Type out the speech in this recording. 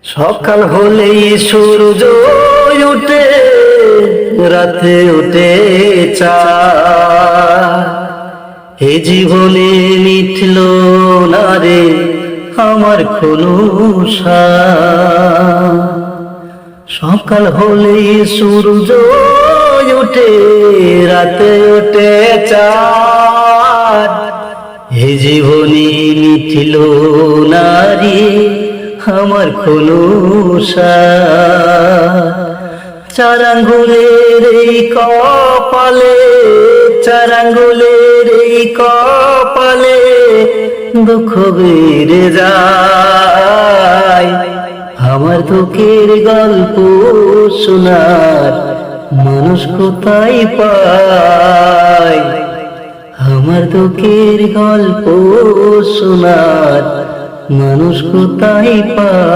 সকাল হলেই সূর্য ওঠে, রাতে ওঠে চাঁদ। এ জীবনে মিটল না রে আমার কোনো স্বাদ। সকাল হলেই সূর্য ওঠে, রাতে ওঠে চাঁদ। এ জীবনে মিটল না রে আমার কোনো স্বাদ। চার আঙ্গুলের এই কপালে, চার আঙ্গুলের এই কপালে দুঃখ বেড়ে যায়। আমার দুঃখের গল্প শোনার মানুষ কোথায় পায়? আমার দুঃখের গল্প শোনার মানুষ কোথায় পায়?